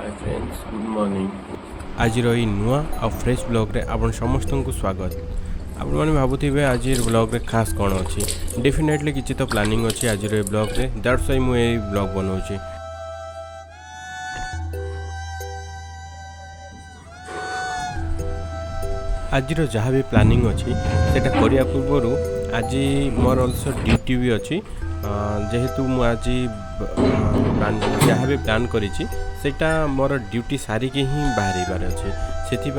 Hi friends good morning. आज रही नुआ आ फ्रेश ब्लॉग रे आपण समस्त को स्वागत। आपण माने भाबुथिबे आज ब्लॉग रे खास कौन अच्छी डेफिनेटली किसी तो प्लानिंग अच्छी आज ब्लॉग रे दैट्स व्हाई मु ए ब्लॉग बनाऊची। आज जहाँ भी प्लानिंग अच्छी सेटा करिया पूर्व आज मोर ऑल्सो ड्यूटी भी अच्छी जेहेतु मु आज जहाँ भी प्लान करिछि सेटा मोर ड्यूटी सारिके ही बाहर अच्छे से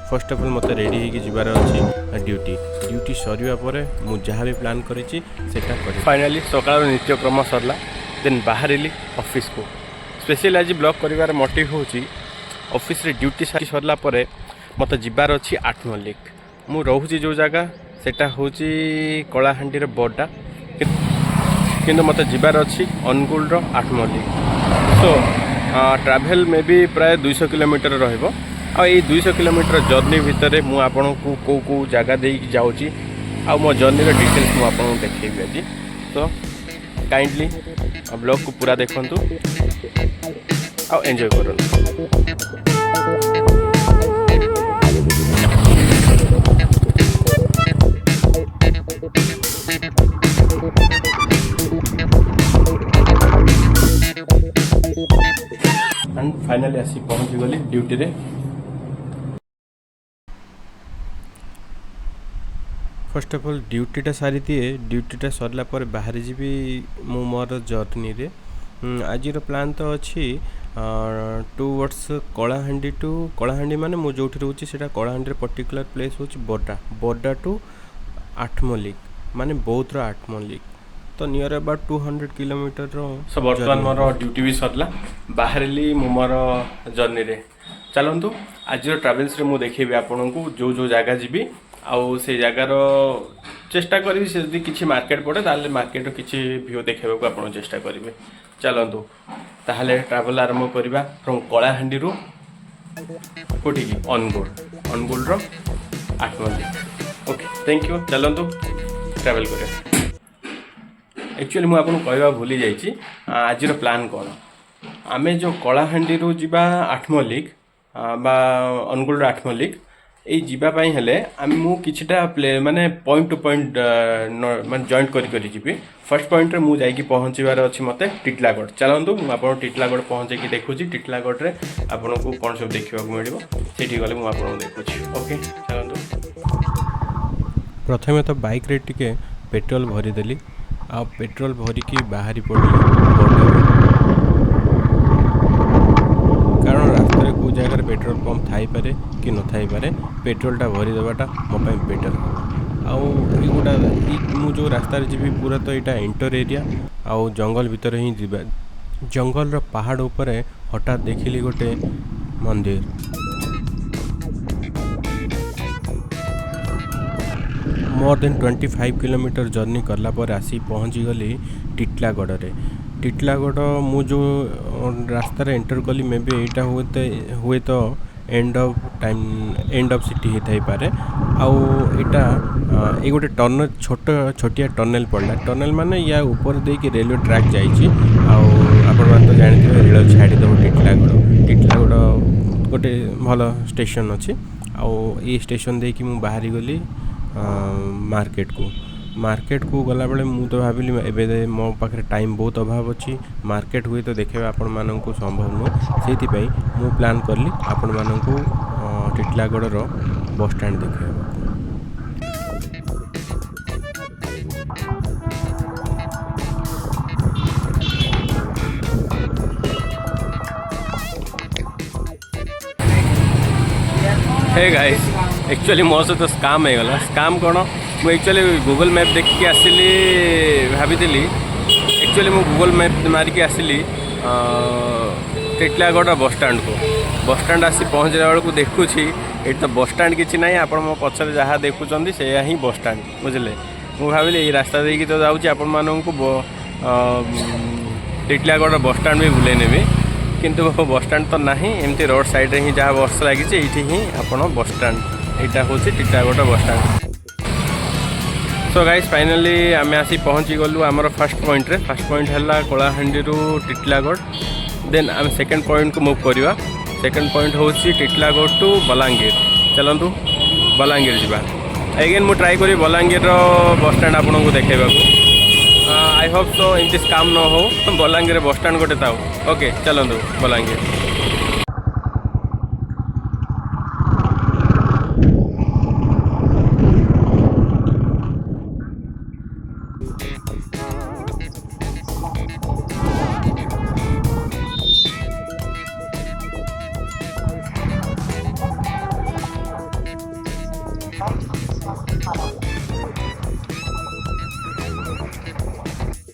फर्स्ट ऑफ ऑल मत रेडी होगी जबार अच्छी ड्यूटी सरिया पर मु जहाँ भी प्लान करिछि सेटा करी फाइनली सकाळ नित्यक्रम सरला देन बाहरिली ऑफिस को स्पेशली आज ब्लॉग करिवार मोटिव होची ऑफिस रे ड्यूटी सरला पर मत जबार अच्छी आठमल्लिक मु रोची जो जगह सेटा होची कलाहांडी रे बड़ा किंतु मत जबार अच्छी अनुगुल रो आठमल्लिक सो ट्रैवल में भी प्राय 200 किलोमीटर रहिबो आ ये 200 किलोमीटर जर्नी भितर मु आपन को को जगह दे जाउची आ मो जर्नी रो डिटेल्स मु आपन देखैबी आज तो काइंडली ब्लॉग को पूरा देखंतु आ एंजॉय करंतु। एंड फाइनली आसी पहुंची गली ड्यूटी रे। फर्स्ट ऑफ ऑल ड्यूटीटा सारी दिए ड्यूटीटा सरला पर बाहर जीवी मु मोर जर्नी रे आज प्लान तो अच्छी टूवर्ड्स कलाहांडी टू कलाहांडी माने मु जोठी रहउची सेटा कलाहांडी पर्टिकुलर प्लेस होची बोर्डा टू आठमल्लिक माने बौद्ध आठमल्लिक तो नियर अबाउट 200 किलोमीटर सब बर्तमान मोर ड्यूटी भी सरला बाहरली मु मोर जर्नी रे चलतु आज ट्रावेल्स रे मु देखेबी आपन को जो जो जगह जीवी आउ से जगार चेष्टा करी से यदि किसी मार्केट पड़े ताले मार्केट किसी व्यू देखा को आप चेष्टा करेंगे चलतु ताहले ट्रावेल आरंभ करवा फ्रॉम कलाहांडी रु कोठी की अनुगुल रो आठमल्लिक ओके थैंक यू चलतु ट्रावेल करिया। एक्चुअली मुझे आपको कहवा भूली जाइए आज प्लान कौन आमे जो कलाहांडी रु जीवा आठमल्लिक बा अनुगुल आठमल्लिक ये जीवाई हेले मु किछिटा प्ले माने पॉइंट टू पॉइंट माने जॉइंट करी जीवी फर्स्ट पॉइंट रे मु जाइकी पहुँचबार अच्छी मते टिटलागढ़ चलतु मुझे टिटलागढ़ पहुँचे देखुची टिटलागढ़ रे आपन को कौन सब देखा मिल सेठी गले मुझे देखुची ओके चलतु। प्रथमे तो बाइक रे टिके पेट्रोल भरीदेली आ पेट्रोल भरिकी बाहरी पड़े कारण रास्ते को जगह पेट्रोल पंप थाई पारे कि न थाई पारे पेट्रोलटा भरी देवाटा मो बेटर आउटा मु जो रास्ता जी पूरा तो यहाँ इंटर एरिया आउ जंगल भितर ही जीवा जंगल पहाड़ उपर हठात देखिली गोटे मंदिर मोर देन 25 किलोमीटर जर्नी करला पर आसी पहुँची गली टिटलागढ़ रे टिटलागढ़ मु जो रास्ता रे एंटर कली मे बी एटा हुए तो एंड ऑफ सिटी होता पारे आउ एटा ये गोटे टनल छोटिया टनल पड़ला टनल माने या ऊपर दे कि रेलवे ट्रैक जाइए आपण तो जानते रेल छाड़ीदेव टिटलागढ़ गोटे भल स्टेशन अच्छी आउ स्टेशन दे कि मु बाहरी गली मार्केट को गला बेले मु तो भाविली एबे मो पाखे टाइम बहुत अभाव अच्छी मार्केट हुए तो देखा आपण मानू संभव नुह से मु प्लान करली आपण मानू टिटलागढ़ रो बस स्टैंड देखा। हे गाइस एक्चुअली मो सहित स्काम हो गला स्काम कौन मुझे एक्चुअली गूगल मैप देखिए आसिली भाभी एक्चुअली मु गूगल मैप मारिकी आसिली टिटलागढ़ बस स्टैंड आसी पहुँचला बेलू देखुची ये तो बस स्टैंड किसी ना आप पचर जहाँ देखुं से ही बस स्टैंड बुझे मुझे भाविली ये रास्ता देखिए तो जाऊँगी आपण मानू टिटलागढ़ बस स्टैंड भी बुले नेबी किंतु बस स्टैंड तो ना एमती रोड साइड ही जहाँ बस लगी ही आपड़ बस स्टैंड यहाँ हूँ Titlagarh bus stand. So guys finally आम आसी पहुँची गलु आमर फर्स्ट पॉइंट है कलाहांडी टिटलागढ़ देन आम सेकेंड पॉइंट को मूव करवा सेकंड पॉइंट हूँ टिटलागढ़ टू बलांगीर। चलतु बलांगीर जावा एगेन मु ट्राई करी बलांगीर बस स्टैंड आपन को देखा। आई होप सो इमती काम न हो बलांगीर बस स्टैंड गोटे था। ओके चलतु बलांगीर।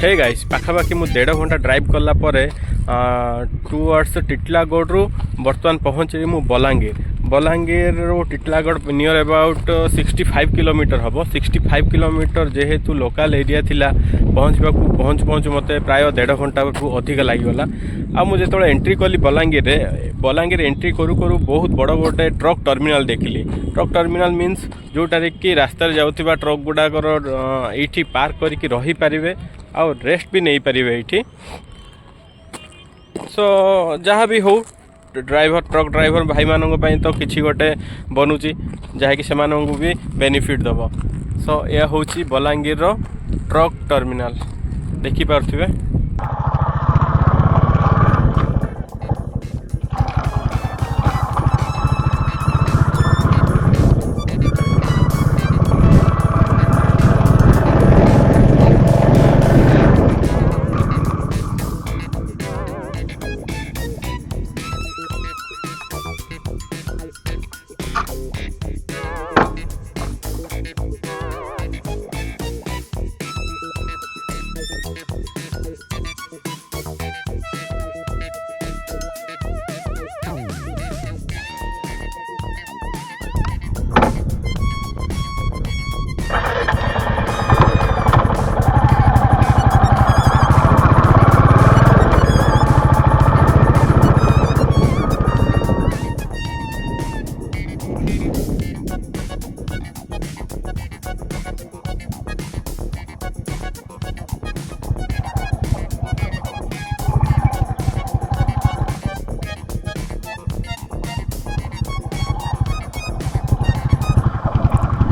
हे गाइस पाखापाखि मु 1.5 घंटा ड्राइव कला टुवर्ड्स टिटलागढ़ बर्तमान पहुँचे मु Balangir Titlagarh near about 65 kilometre हम। 65 किलोमीटर जेहेतु लोकल एरिया थिला पहुँच मत प्राय 1.5 घंटा को अधिक लगिगला। आ मुझे जो एंट्री कली बलांगीर एंट्री करू करू बहुत बड़ गोटे ट्रक टर्मिनाल देखली। ट्रक टर्मिनाल मीन्स जोटारे कि रास्तार जाउथिबा ट्रक गुडाकर एठी पार्क करिक रही पारिबे आ रेस्ट भी नहीं पारिबे एठी। सो जहाँ भी हो ड्राइवर ट्रक ड्राइवर भाई मानक तो किसी गोटे बनूची जहाँकि से भी बेनिफिट दब। सो यह हूँ बलांगीर ट्रक टर्मिनाल देखिपे।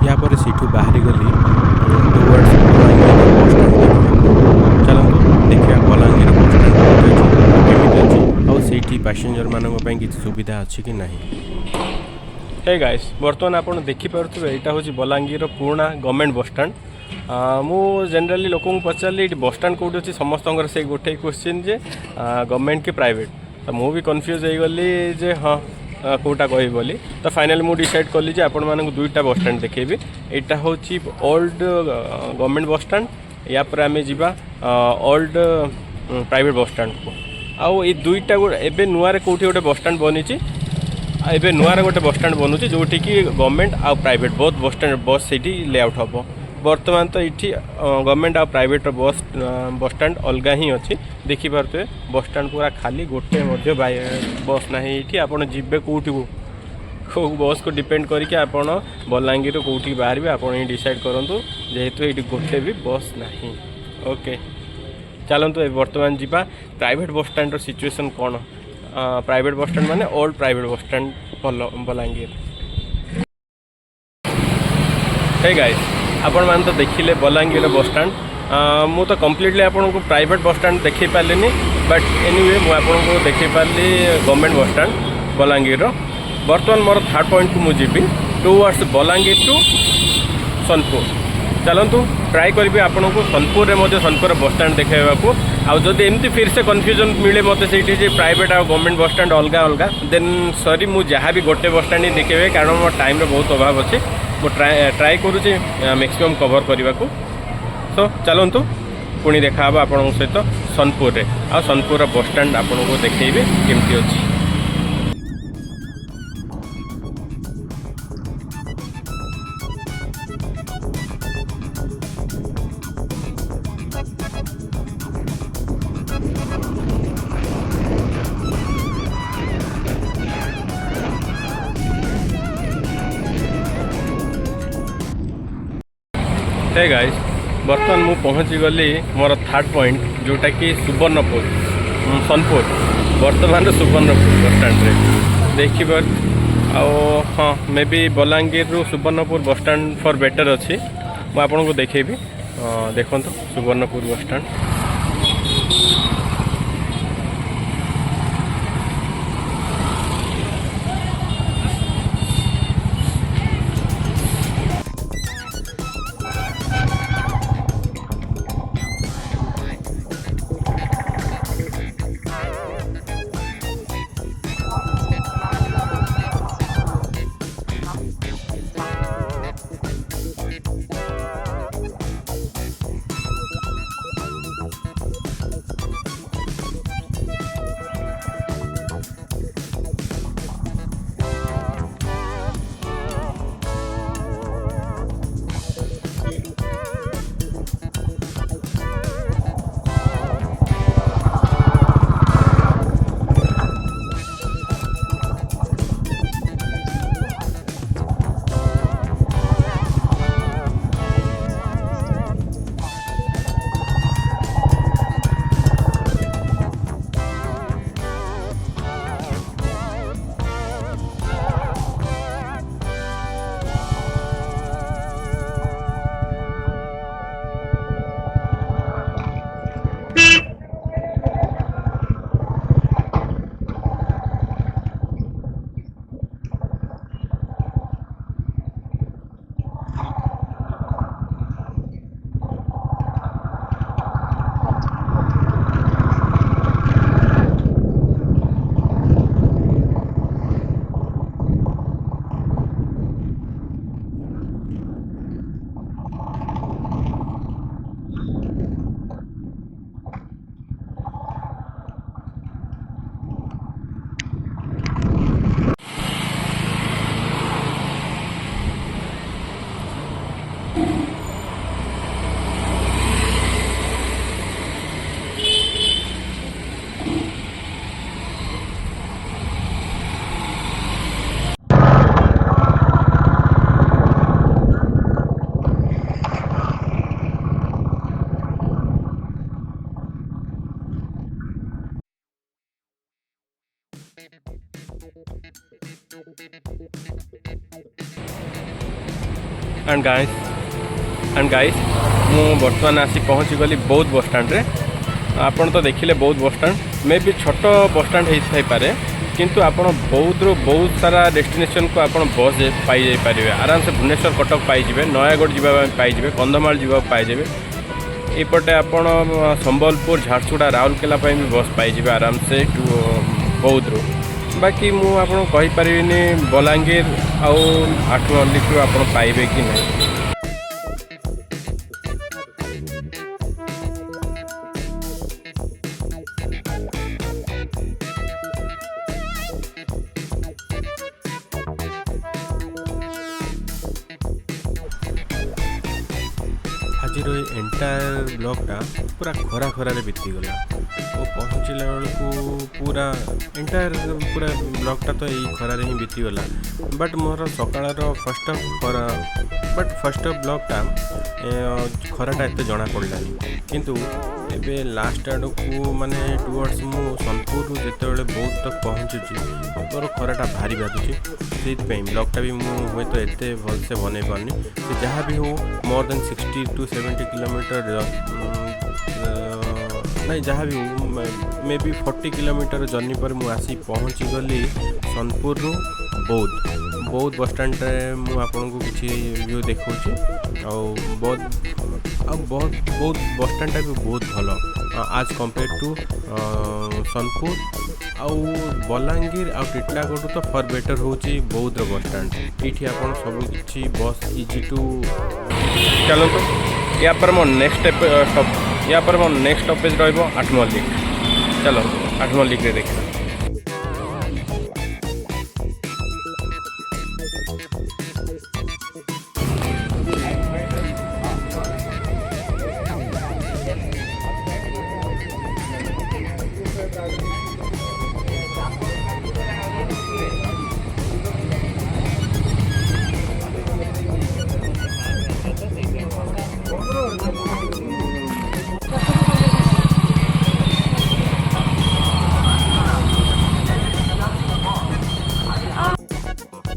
यापर सीठू बाहरी गली टुवर्ड्स चलतु देखा बलांगीर बस स्टैंड केमी अच्छी आईटी पैसेंजर मानी किसी सुविधा अच्छी कि नहीं। हे गाइस बर्तमान आप देखिपे यहाँ हूँ बलांगीर पुराना गवर्नमेंट बस स्टैंड। मु जनरली लोक पचारि ये बस स्टैंड कौटी अच्छी समस्त से गोटे क्वेश्चन जे गवर्नमेंट के प्राइवेट तो मुझे कन्फ्यूज हो गली जे हाँ कौटा कह बोली। तो फाइनाली मुझे डिसाइड कली आपण मानक दुईटा बस स्टैंड देखेबी। यहाँ हूँ ओल्ड गवर्नमेंट बस स्टैंड या पर आम जा ओल्ड प्राइवेट बस स्टैंड को आउ ये दुईटा एवं नुआरे कौटी गोटे बस स्टैंड बनी एवं नुआरे गोटे बस स्टैंड बनूँ जोटि कि गवर्नमेंट आ प्राइवेट बहुत बस स्टैंड बस से लेआउट हम। बर्तमान तो ये गवर्नमेंट आ प्राइवेट बस स्टैंड अलग ही अच्छी देखिपे। बस स्टैंड पूरा खाली गोटे बस ना ये आपड़ जी कौटी को बस को डिपेंड करके आपड़ बलांगीर कौटी बाहर आप डिसाइड करूँ जेहेतु ये गोटे भी बस ना। ओके चलतु बर्तमान जावा प्राइवेट बस स्टैंड सिचुएशन कौन। प्राइवेट बस स्टैंड माने old private bus stand Balangir. Hey guys आपण मैंने तो देखिले बलांगीर बस स्टैंड। मु तो कम्प्लीटली आपन को प्राइवेट बस स्टैंड देखी पारे बट एनीवे मुझे देखी पारि गवर्नमेंट बस स्टैंड बलांगीर। बर्तमान मोर थर्ड पॉइंट को मुझे टुवर्ड्स बलांगीर टू सोनपुर। चलतु ट्राई करी आपन को सोनपुर में सोनपुर बस स्टैंड देखा आदि एमती फिर से कन्फ्यूजन मिले मत से प्राइवेट और गवर्नमेंट बस स्टैंड अलग अलग देन सॉरी मुझे जहाँ भी गोटे बस स्टैंड ही देखे कारण मोर टाइम बहुत अभाव अच्छे ट्राई करुँचे मैक्सिमम कवर करने को। सो चलतु पुणी देखा आपण सहित सोनपुर रे आ सोनपुर बस स्टैंड आपन को देखेबे केमती अच्छी। हे गाइस बर्तमान मु पहुँची गली मोर थर्ड पॉइंट जोटा कि सुवर्णपुर। सोनपुर बर्तमान सुवर्णपुर बस स्टैंड रे देखिए हाँ मे बी बलांगीर रु Subarnapur bus stand for better अच्छी मुझे आपको देखेबी देखो Subarnapur bus stand and guys मु बर्तमान आसी पहुँची गली बौद्ध बस स्टैंड रे आपन तो देखिले बौद्ध बस स्टैंड मे भी छोट बस स्टैंड हो पारे किंतु आपण बौद्ध रो बहुत सारा डेस्टिनेशन को आपण बस पाई जाई पारिबे आराम से भुवनेश्वर कटक पाई जिवे नयागढ़ जीवा पाई जिवे कंधमाल जीवा पाई जिवे एपटे आपण संबलपुर झारसुगुड़ा राउरकेला भी बस पाई जिवे आराम से बौद्ध रो बाकी मु आपन कहि परिबिनी बलांगीर आउ आठमल्लिक रो आपण पाइबे कि नहीं। आज एंटायर ब्लॉकटा पूरा खरा खरारे बीतीगला वो पहुँचला बेलू पूरा एंटायर पूरा ब्लॉकटा तो यही खरारे ही बीतीगला बट मोर सकाळ फर्स्ट ब्लॉकटा खराटा एत जना पड़लानी किंतु एबे लास्ट आड़ को माने टुवर्ड्स मु सोनपुर जिते बहुत तक पहुँचुची मोर खराटा भारी बाधुची से ब्लॉकटा भी मुझे तो एत भलसे बन पारनी जहाँ भी हो मोर देन 60 to 70 किलोमीटर नहीं जहाँ भी हो मे बी 40 किलोमीटर जर्नी पर मुझे आसी पहुँची गली सोनपुर रु बौद्ध बस स्टैंड मुझे आपन को किसी व्यू देखा बहुत बस स्टैंड भी बहुत भल आज कंपेयर टू सोनपुर आउ बलांगीर आ टिटलागढ़ तो फॉर बेटर होची बौद्ध बस स्टैंड ये आप सब किसी बस इजी टू चलते या पर मो नेक्स्ट स्टॉपेज रहिबो आठमल्लिक चलो आठमल्लिक रे देखिए।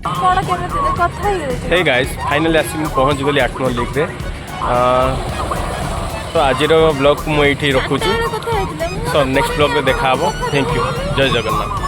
कौन केमिति कथा हे गाइस फाइनली आसी पहुँच गली 8 नंबर लीग रे तो आज ब्लॉग मुझे रखुच्छू सो नेक्स्ट ब्लॉग में देखा थैंक यू जय जगन्नाथ।